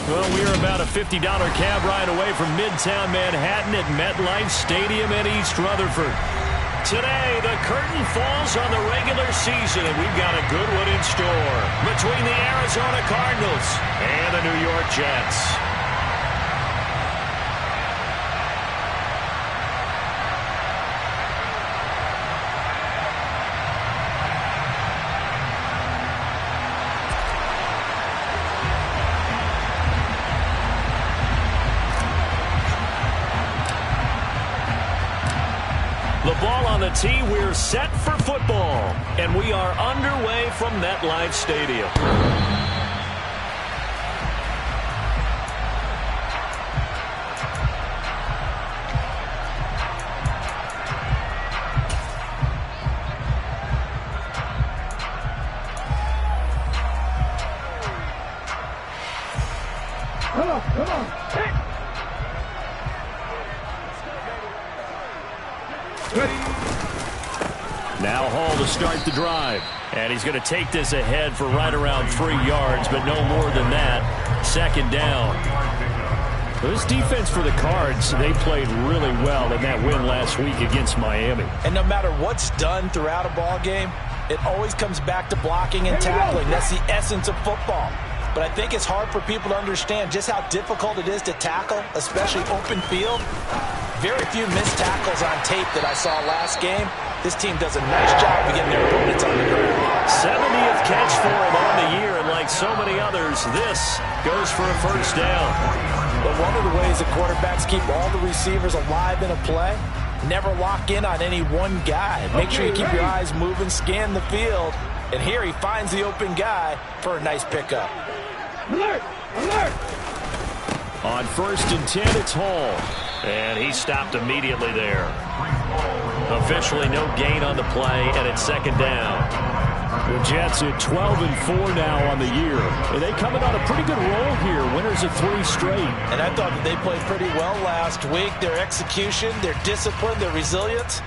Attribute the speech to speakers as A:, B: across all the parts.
A: Well, we are about a $50 cab ride away from Midtown Manhattan at MetLife Stadium in East Rutherford. Today, the curtain falls on the regular season, and we've got a good one in store between the Arizona Cardinals and the New York Jets. The ball on the tee, we're set for football, and we are underway from MetLife Stadium.
B: Come on. Hey.
A: Now Hall to start the drive. And he's going to take this ahead for right around 3 yards, but no more than that. Second down. This defense for the Cards, they played really well in that win last week against Miami.
C: And no matter what's done throughout a ball game, it always comes back to blocking and tackling. That's the essence of football. But I think it's hard for people to understand just how difficult it is to tackle, especially open field. Very few missed tackles on tape that I saw last game. This team does a nice job of getting their opponents on the ground.
A: 70th catch for him on the year, and like so many others, this goes for a first down.
C: But one of the ways that quarterbacks keep all the receivers alive in a play, never lock in on any one guy. Make sure you keep your eyes moving, scan the field, and here he finds the open guy for a nice pickup.
B: Alert! Alert!
A: On 1st and 10, it's Hall. And he stopped immediately there. Officially no gain on the play, and it's second down. The Jets at 12-4 now on the year. And they coming on a pretty good roll here. Winners of 3 straight.
C: And I thought that they played pretty well last week. Their execution, their discipline, their resilience,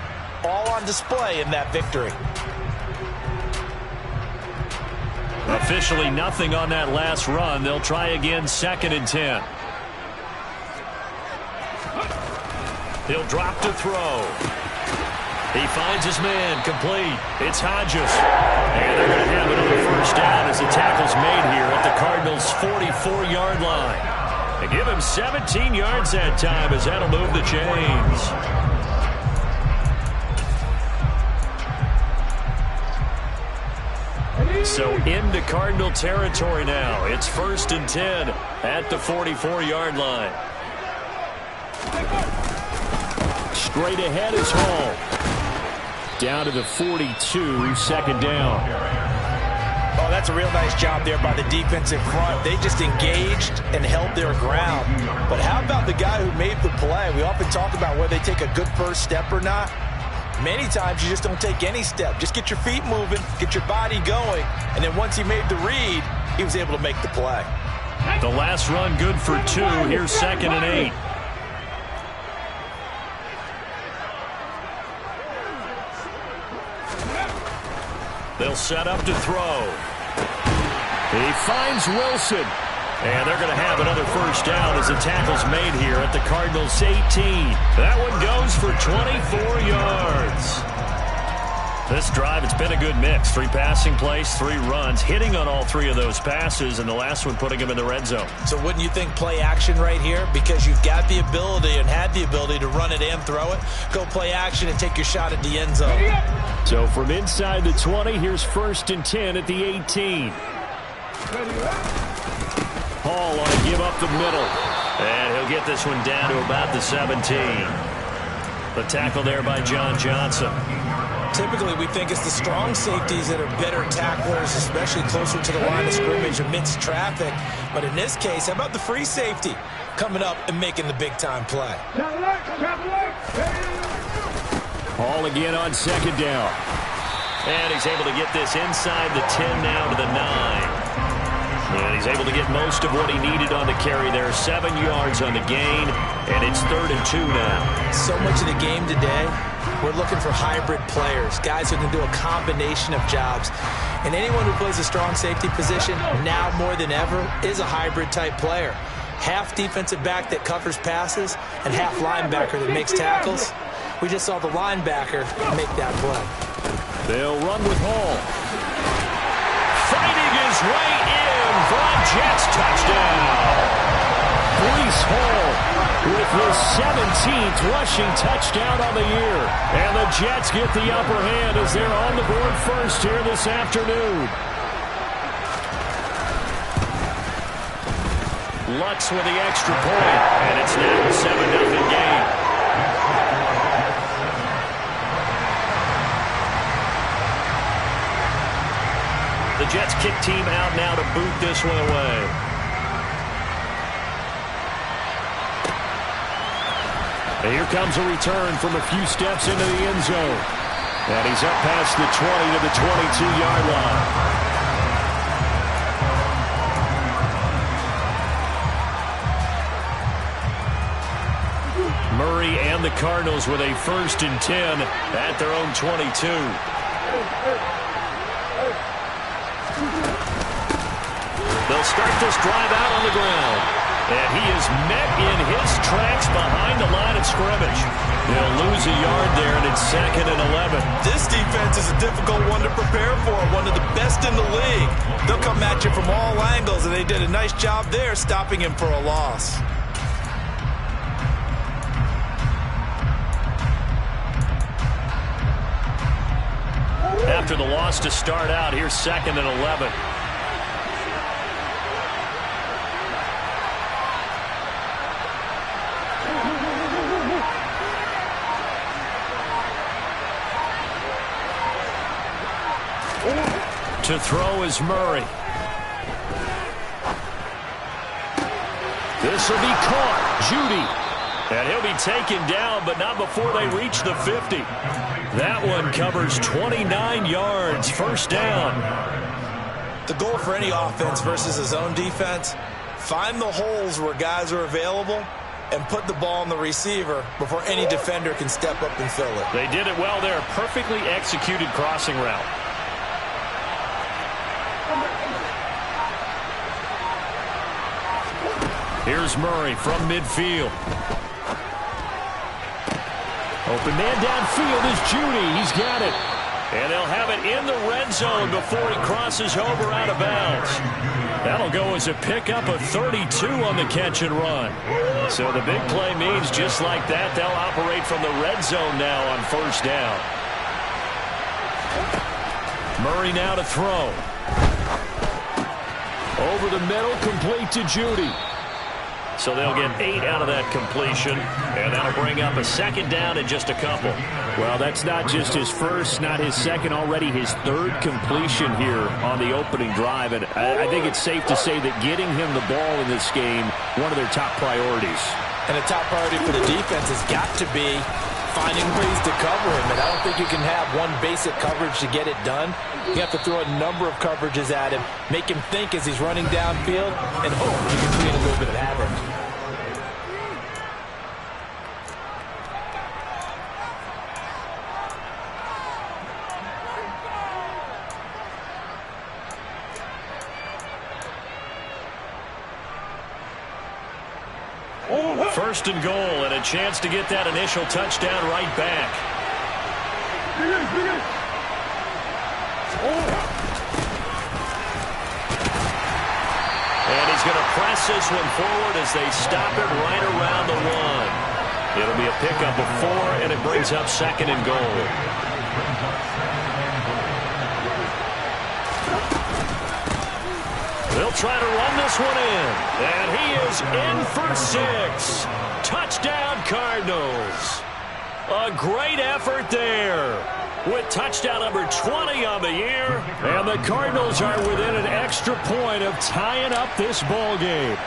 C: all on display in that victory.
A: Officially nothing on that last run. They'll try again, 2nd and 10. He'll drop to throw. He finds his man, complete. It's Hodges. And they're going to have another first down as the tackle's made here at the Cardinals' 44-yard line. They give him 17 yards that time as that'll move the chains. So into Cardinal territory now. It's 1st and 10 at the 44-yard line. Straight ahead is Hall. Down to the 42, second down.
C: Oh, that's a real nice job there by the defensive front. They just engaged and held their ground. But how about the guy who made the play? We often talk about whether they take a good first step or not. Many times you just don't take any step. Just get your feet moving, get your body going, and then once he made the read, he was able to make the play.
A: The last run good for 2. Here's 2nd and 8. They'll set up to throw. He finds Wilson. And they're going to have another first down as the tackle's made here at the Cardinals' 18. That one goes for 24 yards. This drive, it's been a good mix. 3 passing plays, 3 runs, hitting on all 3 of those passes, and the last one putting him in the red zone.
C: So wouldn't you think play action right here? Because you've got the ability and had the ability to run it and throw it. Go play action and take your shot at the end zone.
A: So from inside the 20, here's 1st and 10 at the 18. Hall on to give up the middle. And he'll get this one down to about the 17. The tackle there by John Johnson.
C: Typically, we think it's the strong safeties that are better tacklers, especially closer to the line of scrimmage amidst traffic. But in this case, how about the free safety coming up and making the big-time play?
A: Hall again on 2nd down. And he's able to get this inside the 10 now to the 9. And he's able to get most of what he needed on the carry there. 7 yards on the gain, and it's 3rd and 2 now.
C: So much of the game today, we're looking for hybrid players, guys who can do a combination of jobs. And anyone who plays a strong safety position, now more than ever, is a hybrid type player. half defensive back that covers passes and half linebacker that makes tackles. We just saw the linebacker make that play.
A: They'll run with Hall. Fighting his way in for a Jets touchdown. Breece Hall with his 17th rushing touchdown on the year. And the Jets get the upper hand as they're on the board first here this afternoon. Lutz with the extra point, and it's now a 7-0 game. The Jets kick team out now to boot this one away. And here comes a return from a few steps into the end zone. And he's up past the 20 to the 22-yard line. Murray and the Cardinals with a 1st and 10 at their own 22. They'll start this drive out on the ground. And he is met in his tracks behind the line of scrimmage. They'll lose a yard there, and it's 2nd and 11.
C: This defense is a difficult one to prepare for, one of the best in the league. They'll come at you from all angles, and they did a nice job there stopping him for a loss.
A: After the loss to start out, here's 2nd and 11. To throw is Murray. This will be caught. Judy. And he'll be taken down, but not before they reach the 50. That one covers 29 yards. 1st down.
C: The goal for any offense versus his own defense, find the holes where guys are available and put the ball on the receiver before any defender can step up and fill it.
A: They did it well there. Perfectly executed crossing route. Here's Murray from midfield. Open man downfield is Judy. He's got it. And they'll have it in the red zone before he crosses over out of bounds. That'll go as a pickup of 32 on the catch and run. So the big play means just like that, they'll operate from the red zone now on 1st down. Murray now to throw. Over the middle, complete to Judy. So they'll get 8 out of that completion, and that'll bring up a 2nd down and just a couple.
D: Well, that's not just his first, not his second, already his 3rd completion here on the opening drive. And I think it's safe to say that getting him the ball in this game, one of their top priorities.
C: And a top priority for the defense has got to be finding ways to cover him. And I don't think you can have one basic coverage to get it done. You have to throw a number of coverages at him, make him think as he's running downfield, and hope you can create a little bit of havoc.
A: First and goal, and a chance to get that initial touchdown right back. And he's going to press this one forward as they stop it right around the 1. It'll be a pickup of 4, and it brings up 2nd and goal. They'll try to run this one in. And he is in for 6. Touchdown, Cardinals. A great effort there. With touchdown number 20 on the year. And the Cardinals are within an extra point of tying up this ball game.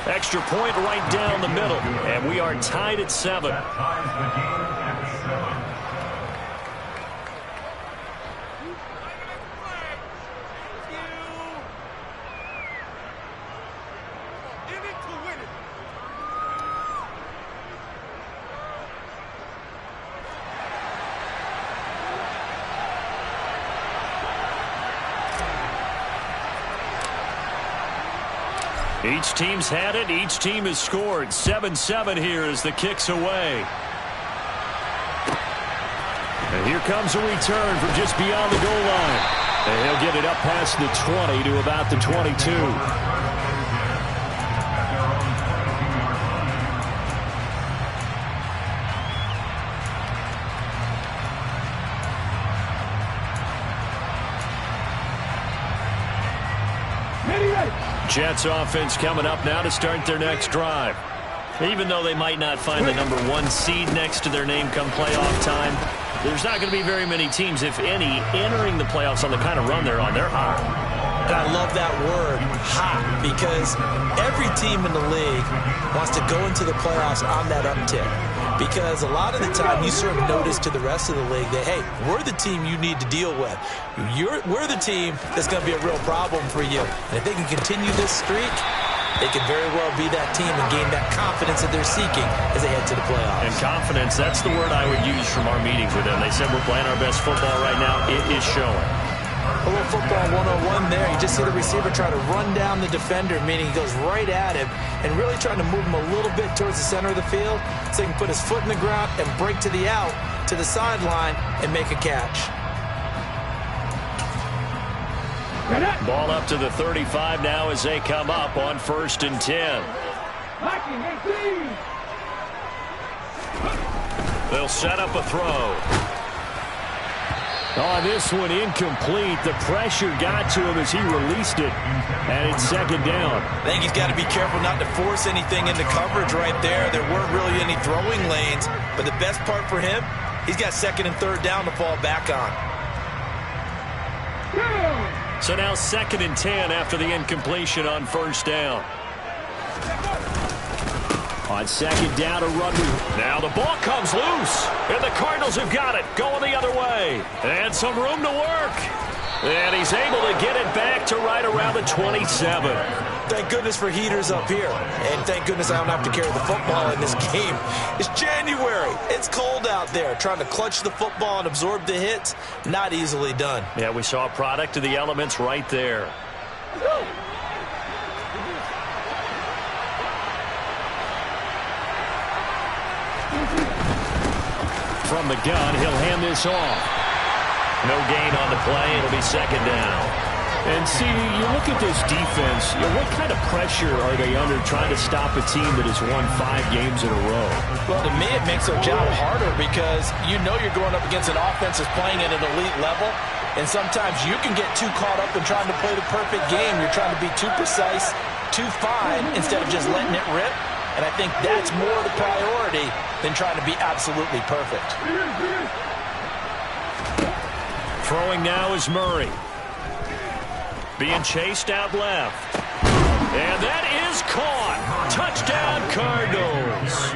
A: Extra point right down the middle, and we are tied at 7. Each team's had it. Each team has scored. 7-7 here as the kick's away. And here comes a return from just beyond the goal line. And he'll get it up past the 20 to about the 22. Jets offense coming up now to start their next drive. Even though they might not find the number 1 seed next to their name come playoff time, there's not going to be very many teams, if any, entering the playoffs on the kind of run they're on. They're hot.
C: And I love that word, hot, because every team in the league wants to go into the playoffs on that uptick. Because a lot of the time you sort of notice to the rest of the league that, hey, we're the team you need to deal with. We're the team that's going to be a real problem for you. And if they can continue this streak, they could very well be that team and gain that confidence that they're seeking as they head to the playoffs.
A: And confidence, that's the word I would use from our meetings with them. They said we're playing our best football right now. It is showing.
C: A little football 101 there. You just see the receiver try to run down the defender, meaning he goes right at him and really trying to move him a little bit towards the center of the field so he can put his foot in the ground and break to the out, to the sideline, and make a catch.
A: Ball up to the 35 now as they come up on 1st and 10. They'll set up a throw. On this one, incomplete. The pressure got to him as he released it, and it's 2nd down.
C: I think he's got to be careful not to force anything into coverage right there. There weren't really any throwing lanes, but the best part for him, he's got 2nd and 3rd down to fall back on.
A: So now 2nd and 10 after the incompletion on 1st down. On 2nd down, a run. Now the ball comes loose, and the Cardinals have got it, going the other way. And some room to work. And he's able to get it back to right around the 27.
C: Thank goodness for heaters up here. And thank goodness I don't have to carry the football in this game. It's January. It's cold out there. Trying to clutch the football and absorb the hits, not easily done.
A: Yeah, we saw a product of the elements right there. From the gun, he'll hand this off. No gain on the play. It'll be 2nd down. And see, you look at this defense, what kind of pressure are they under trying to stop a team that has won 5 games in a row?
C: Well, to me, it makes their job harder because you know you're going up against an offense that's playing at an elite level, and sometimes you can get too caught up in trying to play the perfect game. You're trying to be too precise, too fine, instead of just letting it rip. And I think that's more the priority than trying to be absolutely perfect.
A: Throwing now is Murray. Being chased out left. And that is caught. Touchdown, Cardinals.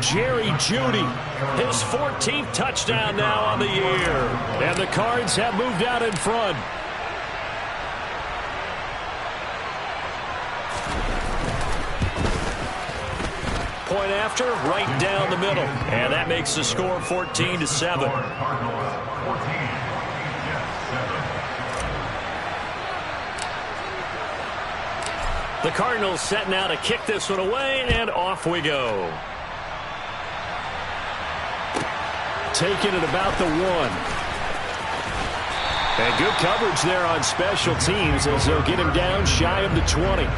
A: Jerry Jeudy, his 14th touchdown now on the year. And the Cards have moved out in front. Point after, right down the middle. And that makes the score 14-7. The Cardinals setting out to kick this one away, and off we go. Taking it about the 1. And good coverage there on special teams as they'll get him down shy of the 20.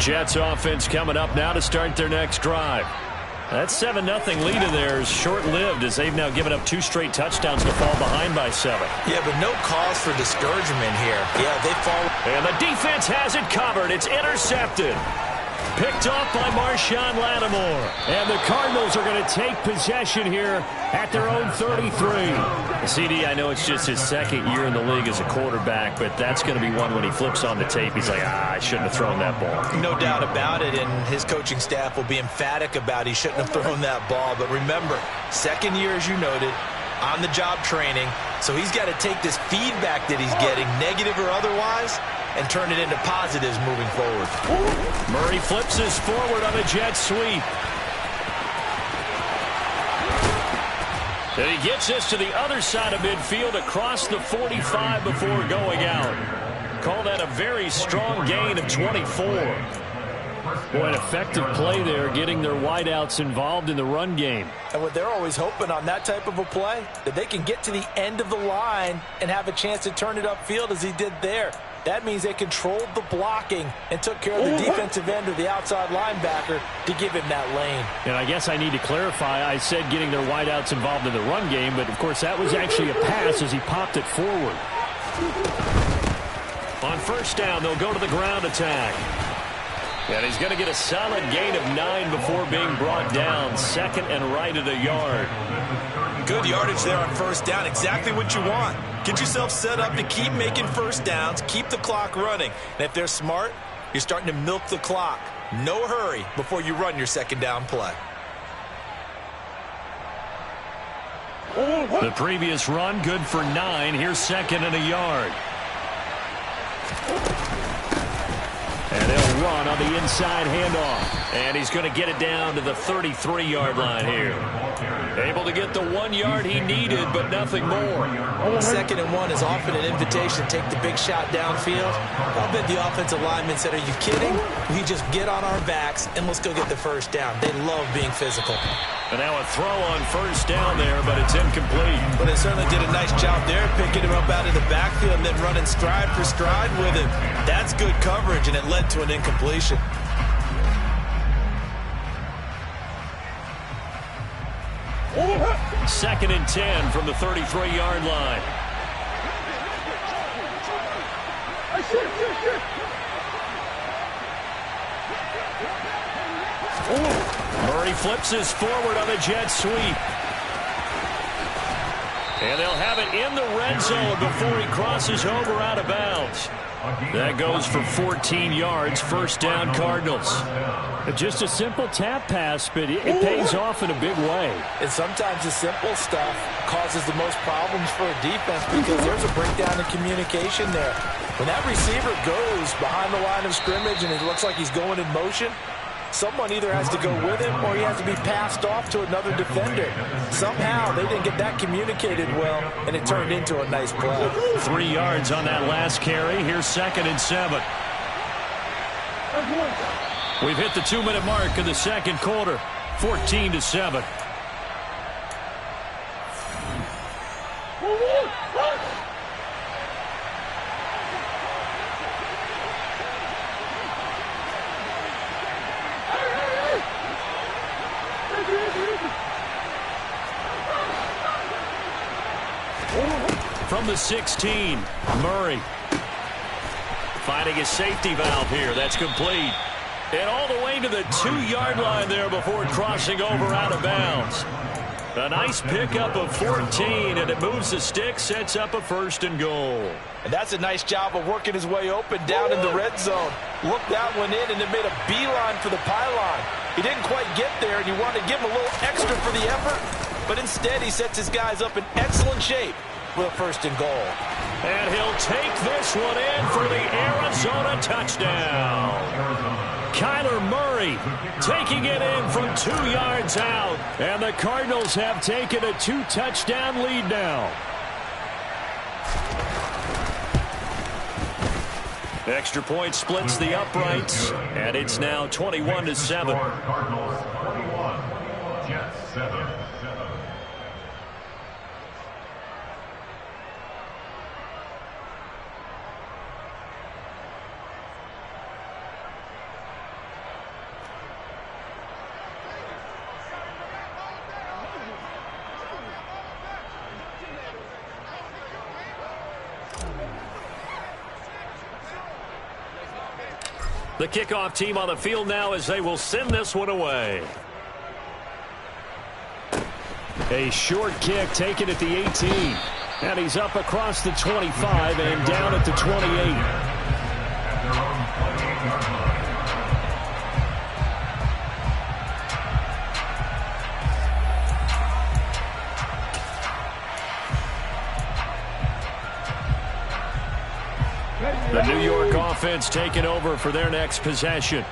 A: Jets offense coming up now to start their next drive. That 7-0 lead in there is short-lived as they've now given up 2 straight touchdowns to fall behind by 7.
C: Yeah, but no cause for discouragement here. Yeah, they fall.
A: And the defense has it covered. It's intercepted. Picked off by Marshawn Lattimore. And the Cardinals are going to take possession here at their own 33. CD, I know it's just his 2nd year in the league as a quarterback, but that's going to be one when he flips on the tape. He's like, I shouldn't have thrown that ball.
C: No doubt about it, and his coaching staff will be emphatic about he shouldn't have thrown that ball. But remember, 2nd year, as you noted, on-the-job training. So he's got to take this feedback that he's getting, negative or otherwise, and turn it into positives moving forward.
A: Murray flips his forward on a jet sweep. And he gets this to the other side of midfield across the 45 before going out. Call that a very strong gain of 24. Boy, an effective play there, getting their wideouts involved in the run game.
C: And what they're always hoping on that type of a play, that they can get to the end of the line and have a chance to turn it upfield as he did there. That means they controlled the blocking and took care of the defensive end or the outside linebacker to give him that lane.
A: And I guess I need to clarify, I said getting their wideouts involved in the run game, but of course that was actually a pass as he popped it forward. On first down, they'll go to the ground attack. And he's going to get a solid gain of 9 before being brought down. Second and right at a yard.
C: Good yardage there on first down. Exactly what you want. Get yourself set up to keep making first downs, keep the clock running. And if they're smart, you're starting to milk the clock. No hurry before you run your second down play.
A: The previous run, good for 9. Here's second and a yard. And they'll run on the inside handoff. And he's going to get it down to the 33-yard line here. Able to get the 1 yard he needed, but nothing more.
C: Second and 1 is often an invitation to take the big shot downfield. I'll bet the offensive lineman said, are you kidding? We just get on our backs and let's go get the first down. They love being physical.
A: And now a throw on first down there, but it's incomplete.
C: But they certainly did a nice job there, picking him up out of the backfield and then running stride for stride with him. That's good coverage, and it led to an incompletion.
A: Second and 10 from the 33-yard line. Murray flips his forward on a jet sweep. And they'll have it in the red zone before he crosses over out of bounds. That goes for 14 yards, first down Cardinals. Just a simple tap pass, but it pays off in a big way.
C: And sometimes the simple stuff causes the most problems for a defense because there's a breakdown in communication there. When that receiver goes behind the line of scrimmage and it looks like he's going in motion, someone either has to go with him or he has to be passed off to another defender. Somehow they didn't get that communicated well, and it turned into a nice play.
A: 3 yards on that last carry. Here's second and 7. We've hit the 2-minute mark in the second quarter. 14-7. From the 16, Murray finding a safety valve here. That's complete. And all the way to the 2-yard line there before crossing over out of bounds. A nice pickup of 14, and it moves the stick, sets up a first and goal.
C: And that's a nice job of working his way open down in the red zone. Looked that one in and then made a beeline for the pylon. He didn't quite get there, and you wanted to give him a little extra for the effort, but instead he sets his guys up in excellent shape with a first and goal.
A: And he'll take this one in for the Arizona touchdown. Kyler Murray taking it in from 2 yards out. And the Cardinals have taken a 2-touchdown lead now. Extra point splits the uprights. And it's now 21-7.
E: Cardinals 21, Jets 7.
A: The kickoff team on the field now as they will send this one away. A short kick taken at the 18. And he's up across the 25 and down at the 28. The New York offense taking over for their next possession.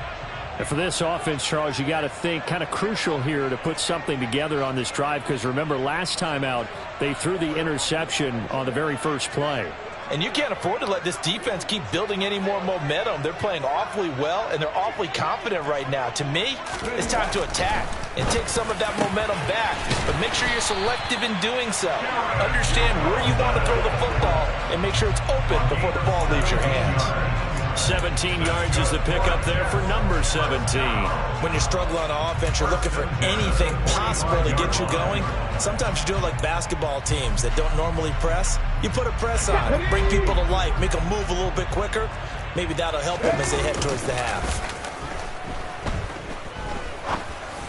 D: And for this offense, Charles, you got to think kind of crucial here to put something together on this drive, because remember last time out they threw the interception on the very first play.
C: And you can't afford to let this defense keep building any more momentum. They're playing awfully well, and they're awfully confident right now. To me, it's time to attack and take some of that momentum back. But make sure you're selective in doing so. Understand where you want to throw the football and make sure it's open before the ball leaves your hands.
A: 17 yards is the pickup there for number 17.
C: When you struggle on offense, you're looking for anything possible to get you going. Sometimes you do it like basketball teams that don't normally press. You put a press on, bring people to life, make them move a little bit quicker. Maybe that'll help them as they head towards the half.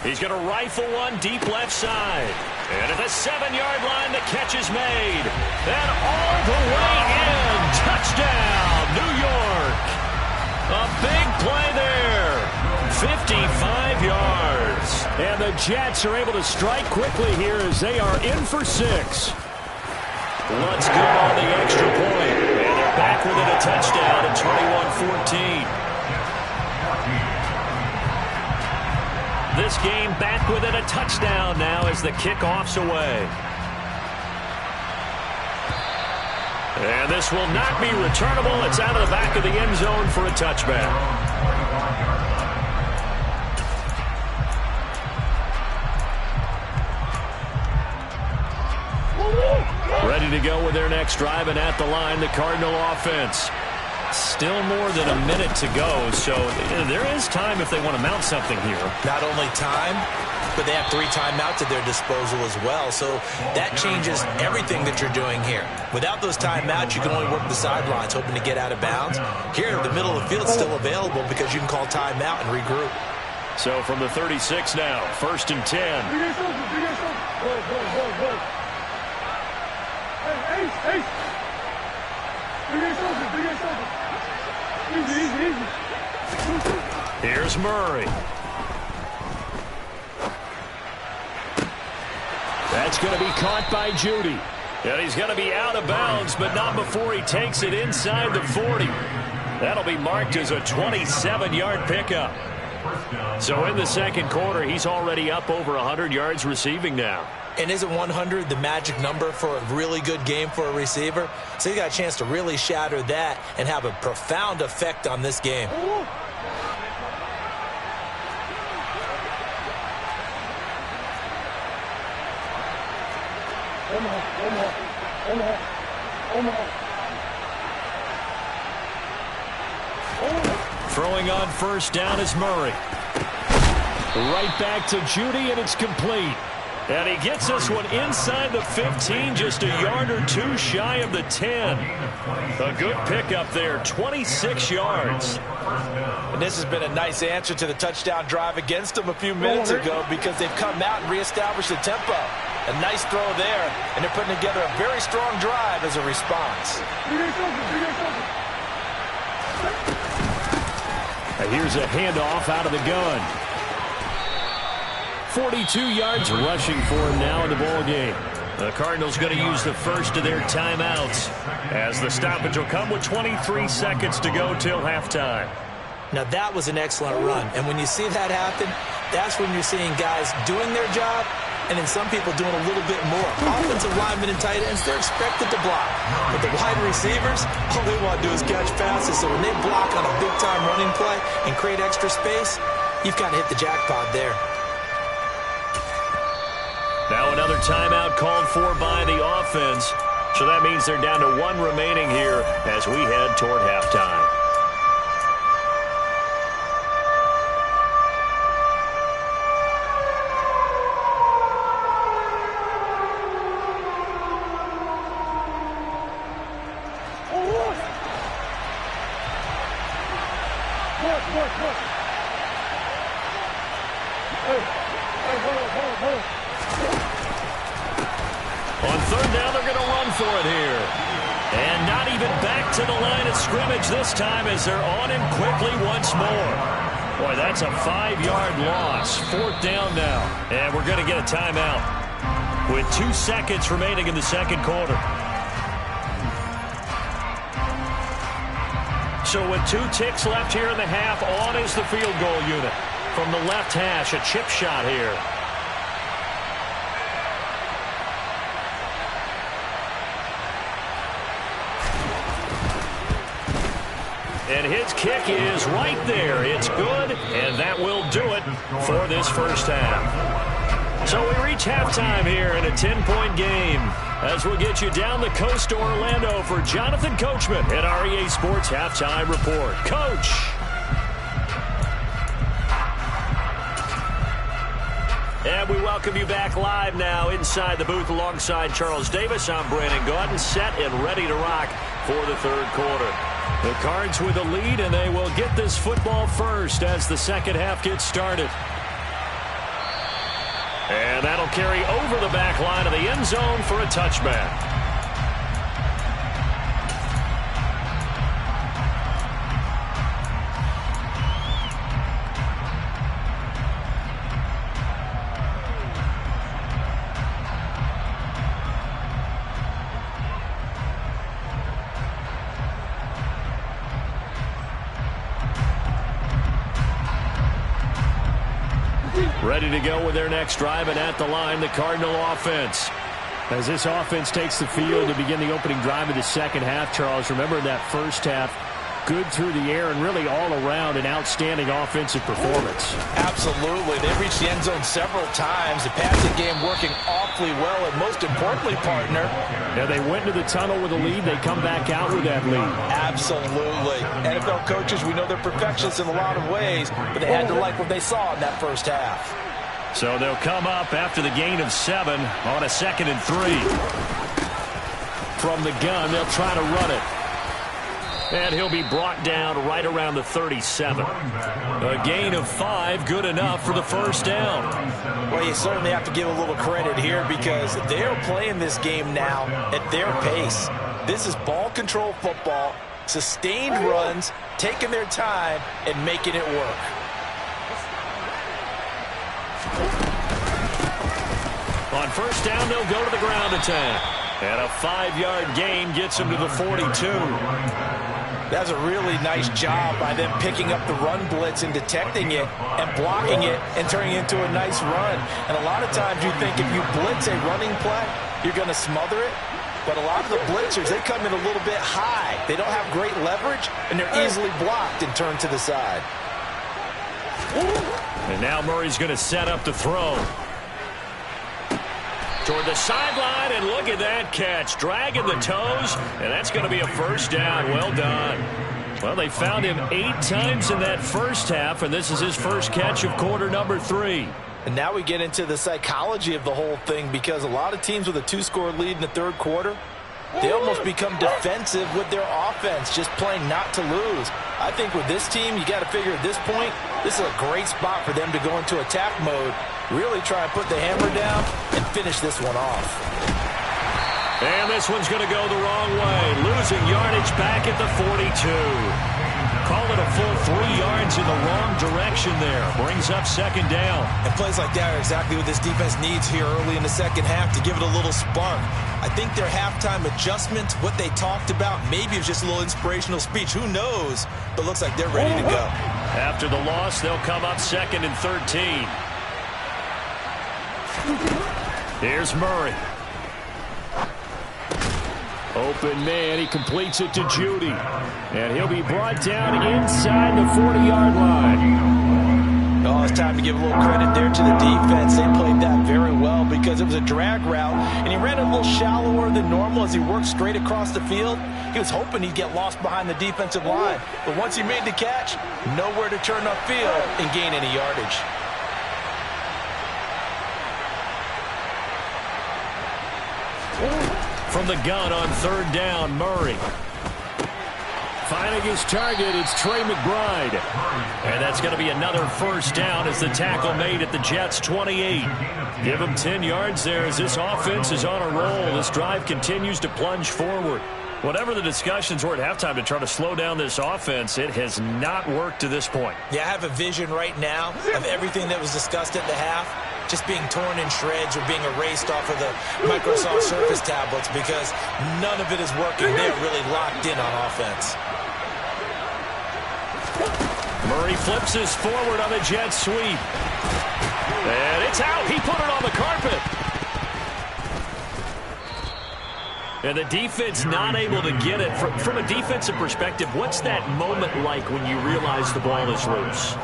A: He's going to rifle one deep left side. And at the 7-yard line, the catch is made. And all the way in. Touchdown, New York. A big play there. 55 yards.
D: And the Jets are able to strike quickly here as they are in for 6.
A: Let's go on the extra point. And they're back within a touchdown at 21-14. This game back within a touchdown now as the kickoff's away. And this will not be returnable. It's out of the back of the end zone for a touchback. Ready to go with their next drive, and at the line, the Cardinal offense. Still more than a minute to go, so there is time if they want to mount something here.
C: Not only time, but they have 3 timeouts at their disposal as well, so that changes everything that you're doing here. Without those timeouts, you can only work the sidelines, hoping to get out of bounds. Here, the middle of the field is still available because you can call timeout and regroup.
A: So from the 36 now, 1st and 10. Here's Murray.
D: That's going to be caught by Judy.
A: And he's going to be out of bounds, but not before he takes it inside the 40. That'll be marked as a 27-yard pickup. So in the second quarter, he's already up over 100 yards receiving now.
C: And isn't 100 the magic number for a really good game for a receiver? So he got a chance to really shatter that and have a profound effect on this game.
A: Throwing on first down is Murray.
D: Right back to Judy, and it's complete.
A: And he gets this one inside the 15, just a yard or 2 shy of the 10. A good pickup there, 26 yards.
C: And this has been a nice answer to the touchdown drive against them a few minutes ago because they've come out and reestablished the tempo. A nice throw there, and they're putting together a very strong drive as a response.
D: And here's a handoff out of the gun. 42 yards rushing for him now in the ball game.
A: The Cardinals going to use the first of their timeouts as the stoppage will come with 23 seconds to go till halftime.
C: Now that was an excellent run, and when you see that happen, that's when you're seeing guys doing their job and then some people doing a little bit more. Offensive linemen and tight ends, they're expected to block. But the wide receivers, all they want to do is catch passes. So when they block on a big-time running play and create extra space, you've got to hit the jackpot there.
A: Now another timeout called for by the offense. So that means they're down to 1 remaining here as we head toward halftime. On third down, they're going to run for it here. And not even back to the line of scrimmage this time as they're on him quickly once more. Boy, that's a 5-yard loss. 4th down now. And we're going to get a timeout with 2 seconds remaining in the second quarter. So with 2 ticks left here in the half, on is the field goal unit. From the left hash, a chip shot here. And his kick is right there. It's good, and that will do it for this first half. So we reach halftime here in a 10-point game as we'll get you down the coast to Orlando for Jonathan Coachman at our EA Sports Halftime Report. Coach. And we welcome you back live now inside the booth alongside Charles Davis. I'm Brandon Gaudin, set and ready to rock for the third quarter. The Cards with a lead, and they will get this football first as the second half gets started. And that'll carry over the back line of the end zone for a touchback. Ready to go with their next drive, and at the line, the Cardinal offense.
D: As this offense takes the field to begin the opening drive of the second half, Charles, remember that first half, good through the air and really all around an outstanding offensive performance.
C: Absolutely. They reached the end zone several times. The passing game working awfully well, and most importantly, partner.
D: Yeah, they went into the tunnel with a lead. They come back out with that lead.
C: Absolutely. NFL coaches, we know they're perfectionists in a lot of ways, but they had to like what they saw in that first half.
A: So they'll come up after the gain of 7 on a 2nd and 3. From the gun, they'll try to run it. And he'll be brought down right around the 37. A gain of 5, good enough for the first down.
C: Well, you certainly have to give a little credit here because they're playing this game now at their pace. This is ball control football, sustained runs, taking their time, and making it work.
A: On first down, they'll go to the ground attack. And a 5-yard gain gets him to the 42.
C: That's a really nice job by them picking up the run blitz and detecting it and blocking it and turning it into a nice run. And a lot of times you think if you blitz a running play, you're going to smother it. But a lot of the blitzers, they come in a little bit high. They don't have great leverage, and they're easily blocked and turned to the side.
A: And now Murray's going to set up to throw. Toward the sideline, and look at that catch. Dragging the toes, and that's going to be a first down. Well done. Well, they found him 8 times in that first half, and this is his first catch of quarter number 3.
C: And now we get into the psychology of the whole thing because a lot of teams with a 2-score lead in the third quarter, they almost become defensive with their offense, just playing not to lose. I think with this team, you got to figure at this point, this is a great spot for them to go into attack mode, really try and put the hammer down and finish this one off.
A: And this one's going to go the wrong way, losing yardage back at the 42. Call it a full 3 yards in the wrong direction there. Brings up second down.
C: And plays like that are exactly what this defense needs here early in the second half to give it a little spark. I think their halftime adjustment, what they talked about, maybe it was just a little inspirational speech. Who knows? But looks like they're ready to go.
A: After the loss, they'll come up 2nd and 13. Here's Murray. Open man, he completes it to Judy. And he'll be brought down inside the 40-yard line.
C: Oh, it's time to give a little credit there to the defense. They played that very well because it was a drag route, and he ran a little shallower than normal as he worked straight across the field. He was hoping he'd get lost behind the defensive line. But once he made the catch, nowhere to turn upfield and gain any yardage.
A: From the gun on third down, Murray. Finding his target, it's Trey McBride. And that's going to be another first down as the tackle made at the Jets' 28. Give him 10 yards there as this offense is on a roll. This drive continues to plunge forward. Whatever the discussions were at halftime to try to slow down this offense, it has not worked to this point.
C: Yeah, I have a vision right now of everything that was discussed at the half just being torn in shreds or being erased off of the Microsoft Surface tablets because none of it is working. They're really locked in on offense.
A: Murray flips this forward on the jet sweep. And it's out. He put it on the carpet. And the defense not able to get it. From a defensive perspective, what's that moment like when you realize the ball is loose?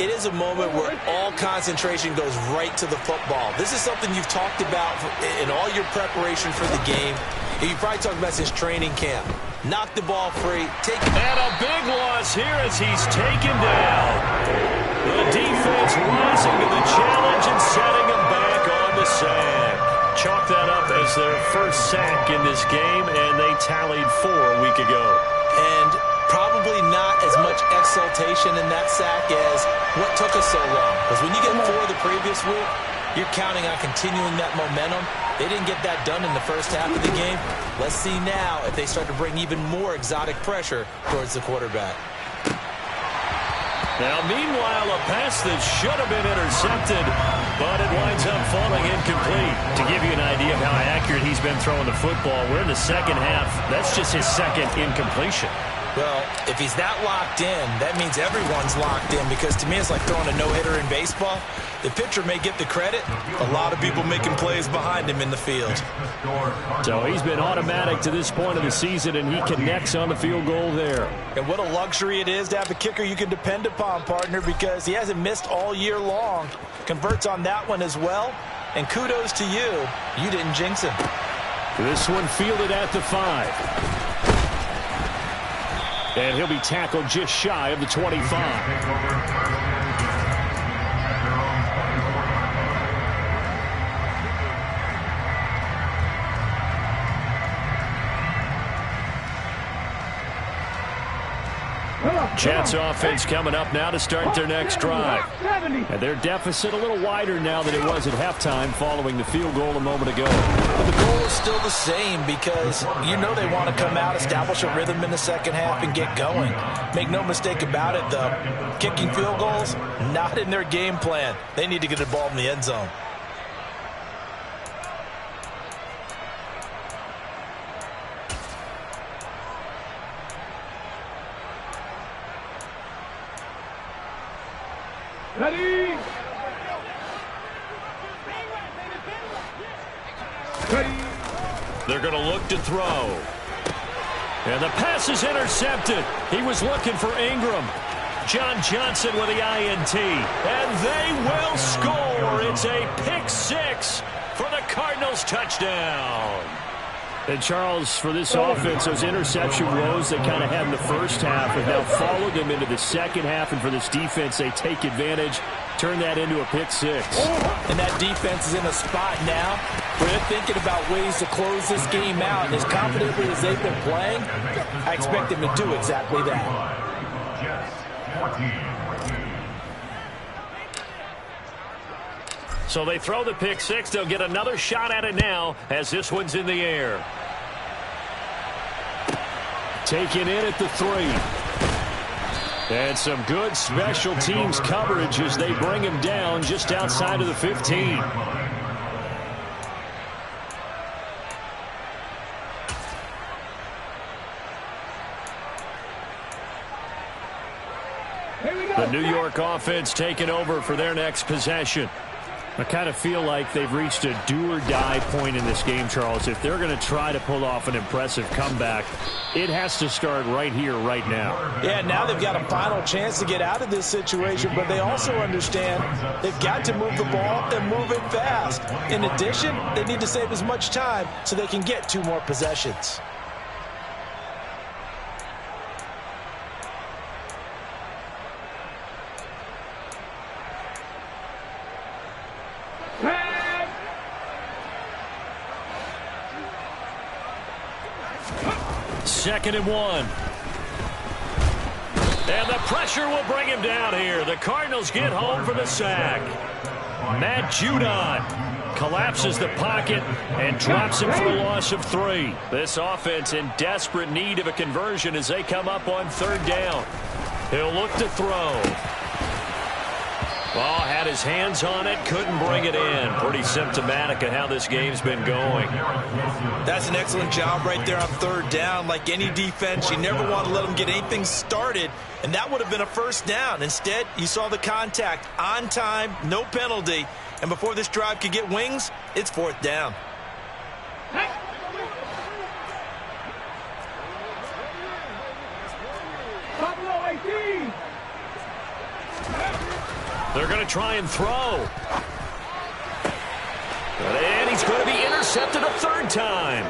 C: It is a moment where all concentration goes right to the football. This is something you've talked about in all your preparation for the game. You probably talked about since training camp. Knock the ball free.
A: And a big loss here as he's taken down. The defense rising to the challenge and setting him back on the sack. Chalk that up as their first sack in this game, and they tallied 4 a week ago.
C: And probably not as much exultation in that sack as what took us so long. Because when you get 4 the previous week, you're counting on continuing that momentum. They didn't get that done in the first half of the game. Let's see now if they start to bring even more exotic pressure towards the quarterback.
A: Now, meanwhile, a pass that should have been intercepted, but it winds up falling incomplete. To give you an idea of how accurate he's been throwing the football, we're in the second half. That's just his second incompletion.
C: Well, if he's that locked in, that means everyone's locked in, because to me it's like throwing a no-hitter in baseball. The pitcher may get the credit. A lot of people making plays behind him in the field.
A: So he's been automatic to this point of the season, and he connects on the field goal there.
C: And what a luxury it is to have a kicker you can depend upon, partner, because he hasn't missed all year long. Converts on that one as well. And kudos to you. You didn't jinx him.
A: This one fielded at the 5. And he'll be tackled just shy of the 25. Jets offense coming up now to start their next drive. And their deficit a little wider now than it was at halftime following the field goal a moment ago.
C: But the goal is still the same, because you know they want to come out, establish a rhythm in the second half, and get going. Make no mistake about it, though. Kicking field goals, not in their game plan. They need to get the ball in the end zone.
B: Ready?
A: They're going to look to throw. And the pass is intercepted. He was looking for Ingram. John Johnson with the INT. And they will score. It's a pick 6 for the Cardinals touchdown. And, Charles, for this offense, those interception woes they kind of had in the first half have now followed them into the second half. And for this defense, they take advantage, turn that into a pick 6.
C: And that defense is in a spot now where they're thinking about ways to close this game out. And as confidently as they've been playing, I expect them to do exactly that.
A: So they throw the pick 6. They'll get another shot at it now as this one's in the air. Taken in at the 3. And some good special teams coverage as they bring him down just outside of the 15. The New York offense taking over for their next possession. I kind of feel like they've reached a do-or-die point in this game, Charles. If they're going to try to pull off an impressive comeback, it has to start right here, right now.
C: Yeah, now they've got a final chance to get out of this situation, but they also understand they've got to move the ball and move it fast. In addition, they need to save as much time so they can get 2 more possessions.
A: Second and 1. And the pressure will bring him down here. The Cardinals get home for the sack. Matt Judon collapses the pocket and drops him for a loss of 3. This offense in desperate need of a conversion as they come up on 3rd down. He'll look to throw. Oh, had his hands on it, couldn't bring it in. Pretty symptomatic of how this game's been going.
C: That's an excellent job right there on third down. Like any defense, you never want to let them get anything started, and that would have been a first down. Instead, you saw the contact on time, no penalty, and before this drive could get wings, it's fourth down.
A: They're going to try and throw. And he's going to be intercepted a third time.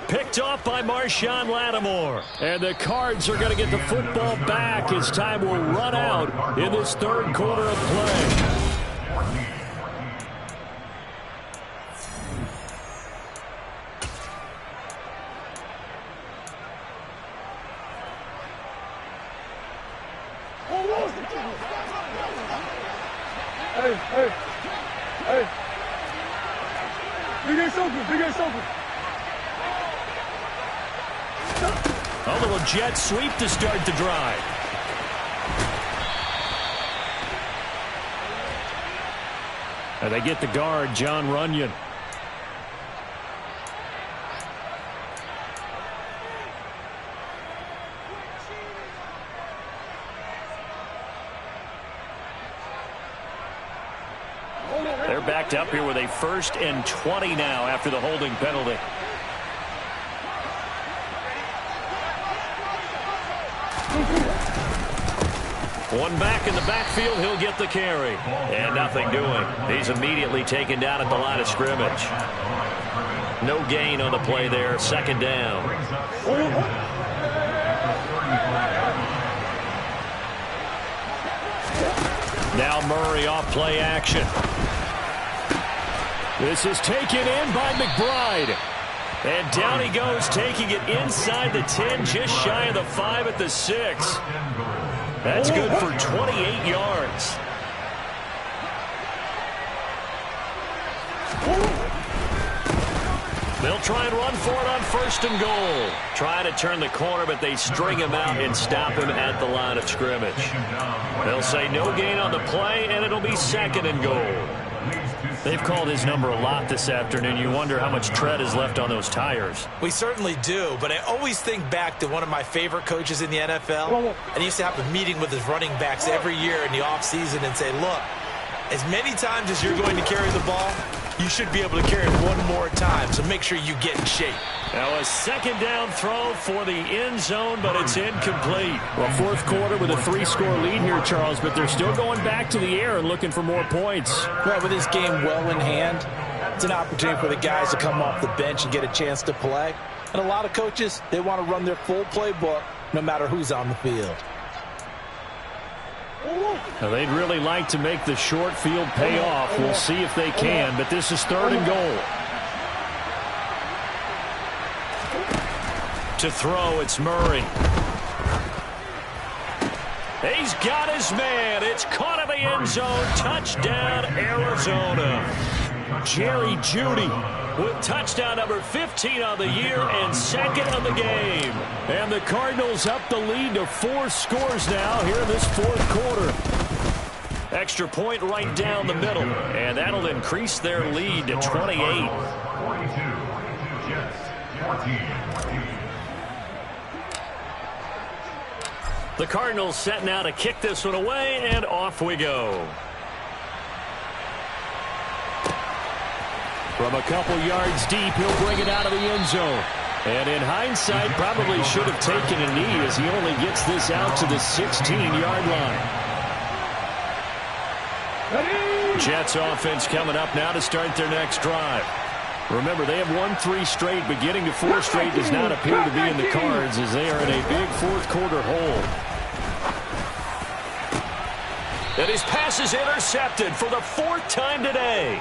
A: Picked off by Marshawn Lattimore.
D: And the Cards are going to get the football back as time will run out in this third quarter of play.
B: Hey. Big ass open.
A: A little jet sweep to start the drive.
D: And they get the guard, John Runyon. They're backed up here with a 1st and 20 now after the holding penalty.
A: One back in the backfield, he'll get the carry. And nothing doing. He's immediately taken down at the line of scrimmage. No gain on the play there, second down. Now Murray off play action.
D: This is taken in by McBride.
A: And down he goes, taking it inside the 10, just shy of the 5 at the 6. That's good for 28 yards. They'll try and run for it on 1st and goal. Try to turn the corner, but they string him out and stop him at the line of scrimmage. They'll say no gain on the play, and it'll be 2nd and goal.
D: They've called his number a lot this afternoon. You wonder how much tread is left on those tires.
C: We certainly do, but I always think back to one of my favorite coaches in the NFL. And he used to have a meeting with his running backs every year in the offseason and say, look, as many times as you're going to carry the ball, you should be able to carry it one more time, so make sure you get in shape.
A: Now a 2nd down throw for the end zone, but it's incomplete.
D: Well, 4th quarter with a 3-score lead here, Charles, but they're still going back to the air and looking for more points.
C: Well, with this game well in hand, it's an opportunity for the guys to come off the bench and get a chance to play. And a lot of coaches, they want to run their full playbook no matter who's on the field.
D: Now, they'd really like to make the short field pay off. We'll see if they can, but this is 3rd and goal.
A: To throw, it's Murray. He's got his man. It's caught in the end zone. Touchdown, Arizona. Jerry Jeudy with touchdown number 15 on the year and 2nd of the game.
D: And the Cardinals up the lead to 4 scores now here in this 4th quarter.
A: Extra point right down the middle, and that'll increase their lead to 28.
E: 42, Jets, 14.
A: The Cardinals set now to kick this one away, and off we go.
D: From a couple yards deep, he'll bring it out of the end zone. And in hindsight, probably should have taken a knee as he only gets this out to the 16-yard line.
A: Jets offense coming up now to start their next drive.
D: Remember, they have won 3 straight, but getting to 4 straight does not appear to be in the cards as they are in a big 4th quarter hole.
A: And his pass is intercepted for the 4th time today.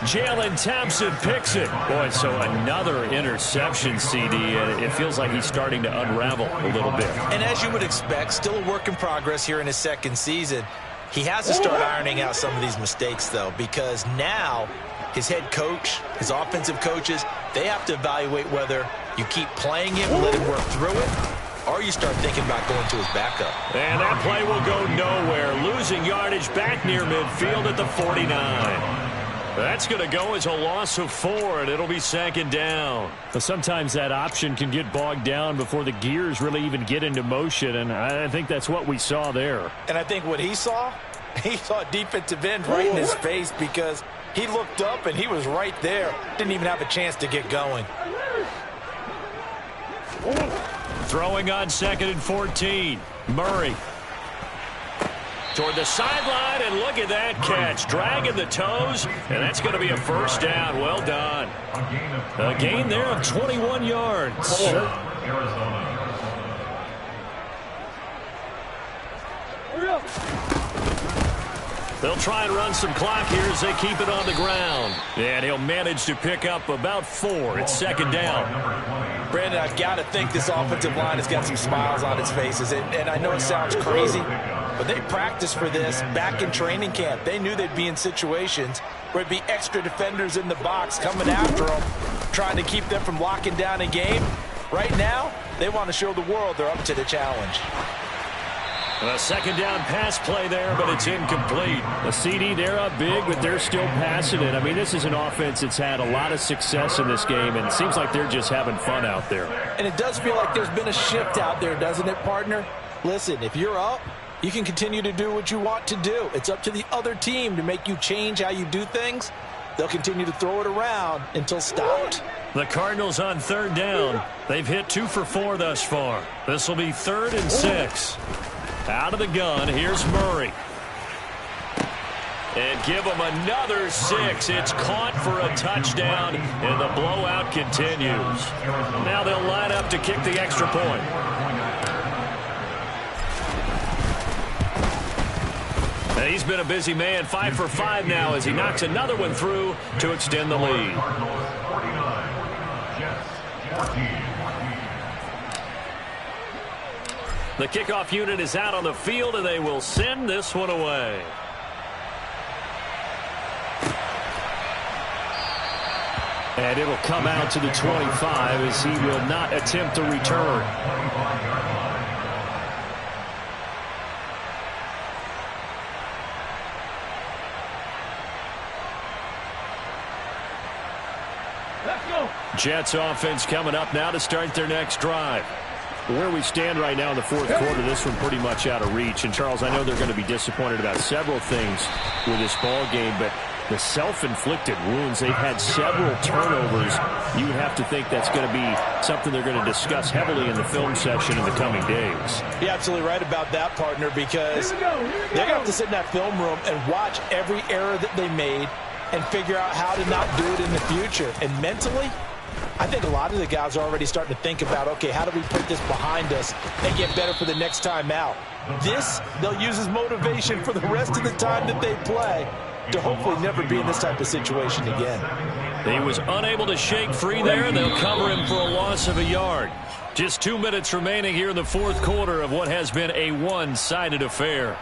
A: Jalen Thompson picks it.
D: Boy, so another interception, CD. It feels like he's starting to unravel a little bit.
C: And as you would expect, still a work in progress here in his 2nd season. He has to start ironing out some of these mistakes, though, because now his head coach, his offensive coaches, they have to evaluate whether you keep playing him and let him work through it, or you start thinking about going to his backup.
A: And that play will go nowhere. Losing yardage back near midfield at the 49. That's going to go as a loss of 4, and it'll be 2nd down.
D: But sometimes that option can get bogged down before the gears really even get into motion, and I think that's what we saw there.
C: And I think what he saw defensive end right in his face, because he looked up and he was right there. Didn't even have a chance to get going.
A: Throwing on 2nd and 14. Murray. Toward the sideline, and look at that catch. Dragging the toes, and that's going to be a 1st down. Well done. A gain there of 21 yards.
E: Arizona.
A: They'll try and run some clock here as they keep it on the ground. And he'll manage to pick up about 4. It's 2nd down.
C: Brandon, I've got to think this offensive line has got some smiles on its faces. And I know it sounds crazy, but they practiced for this back in training camp. They knew they'd be in situations where it'd be extra defenders in the box coming after them, trying to keep them from locking down a game. Right now, they want to show the world they're up to the challenge.
A: A 2nd down pass play there, but it's incomplete.
D: The CD, they're up big, but they're still passing it. I mean, this is an offense that's had a lot of success in this game, and it seems like they're just having fun out there.
C: And it does feel like there's been a shift out there, doesn't it, partner? Listen, if you're up, you can continue to do what you want to do. It's up to the other team to make you change how you do things. They'll continue to throw it around until stopped.
A: The Cardinals on 3rd down. They've hit 2 for 4 thus far. This will be 3rd and 6. Out of the gun, here's Murray. And give him another 6. It's caught for a touchdown, and the blowout continues. Now they'll line up to kick the extra point. And he's been a busy man, 5 for 5 now as he knocks another one through to extend the lead. The kickoff unit is out on the field, and they will send this one away.
D: And it'll come out to the 25 as he will not attempt to return.
B: Let's go.
A: Jets offense coming up now to start their next drive.
D: Where we stand right now in the 4th quarter, this one pretty much out of reach. And, Charles, I know they're going to be disappointed about several things with this ball game, but the self-inflicted wounds, they've had several turnovers. You have to think that's going to be something they're going to discuss heavily in the film session in the coming days.
C: You're absolutely right about that, partner, because they're going to have to sit in that film room and watch every error that they made and figure out how to not do it in the future. And mentally, I think a lot of the guys are already starting to think about, okay, how do we put this behind us and get better for the next time out? This, they'll use as motivation for the rest of the time that they play to hopefully never be in this type of situation again.
A: He was unable to shake free there. They'll cover him for a loss of a yard. Just 2 minutes remaining here in the 4th quarter of what has been a one-sided affair.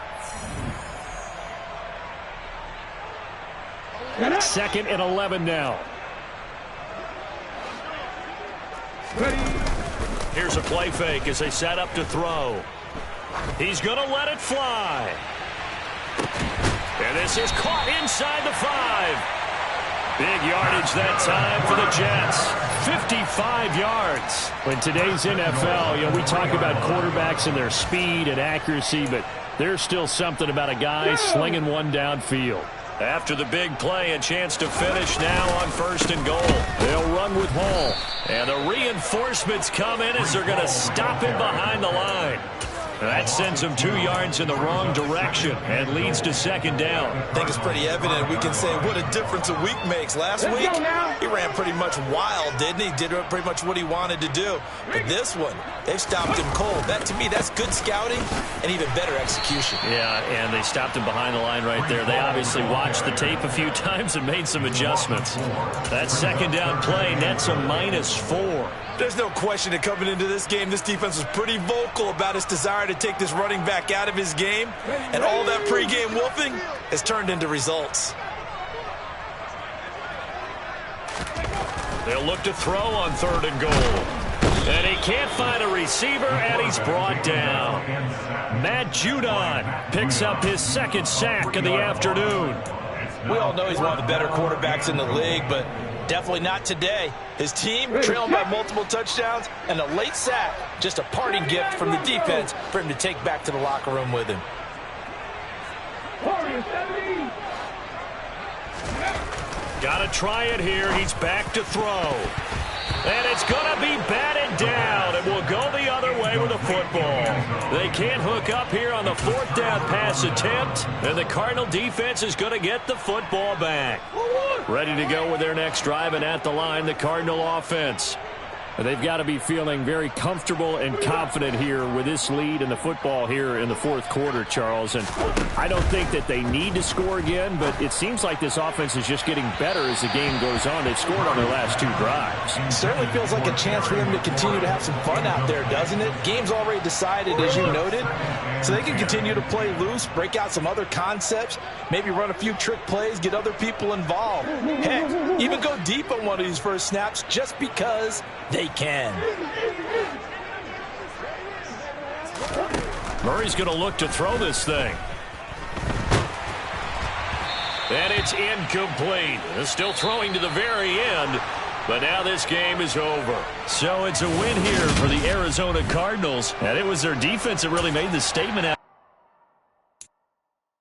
D: 2nd and 11 now.
A: Here's a play fake as they set up to throw. He's going to let it fly. And this is caught inside the 5. Big yardage that time for the Jets. 55 yards.
D: In today's NFL, we talk about quarterbacks and their speed and accuracy, but there's still something about a guy slinging one downfield.
A: After the big play, a chance to finish now on 1st and goal.
D: They'll run with Hall.
A: And the reinforcements come in as they're going to stop him behind the line. That sends him 2 yards in the wrong direction and leads to 2nd down.
C: I think it's pretty evident. We can say what a difference a week makes. Last week, he ran pretty much wild, didn't he? Did pretty much what he wanted to do. But this one, they've stopped him cold. That, to me, that's good scouting and even better execution.
A: Yeah, and they stopped him behind the line right there. They obviously watched the tape a few times and made some adjustments. That 2nd down play nets a -4.
C: There's no question that coming into this game, this defense was pretty vocal about its desire to take this running back out of his game. And all that pregame wolfing has turned into results.
A: They'll look to throw on 3rd and goal. And he can't find a receiver, and he's brought down. Matt Judon picks up his second sack of the afternoon.
C: We all know he's one of the better quarterbacks in the league, but definitely not today. His team trailing by multiple touchdowns, and a late sack, just a parting gift from the defense for him to take back to the locker room with him.
A: Got to try it here. He's back to throw. And it's going to be batted down. It will go the other way with the football. They can't hook up here on the fourth down pass attempt. And the Cardinal defense is going to get the football back. Ready to go with their next drive, and at the line, the Cardinal offense.
D: They've got to be feeling very comfortable and confident here with this lead in the football here in the fourth quarter, Charles. And I don't think that they need to score again, but it seems like this offense is just getting better as the game goes on. They've scored on their last two drives.
C: It certainly feels like a chance for them to continue to have some fun out there, doesn't it? Game's already decided, as you noted, so they can continue to play loose, break out some other concepts, maybe run a few trick plays, get other people involved. Heck, even go deep on one of these first snaps just because they can.
A: Murray's going to look to throw this thing. And it's incomplete. They're still throwing to the very end, but now this game is over. So it's a win here for the Arizona Cardinals, and it was their defense that really made the statement out.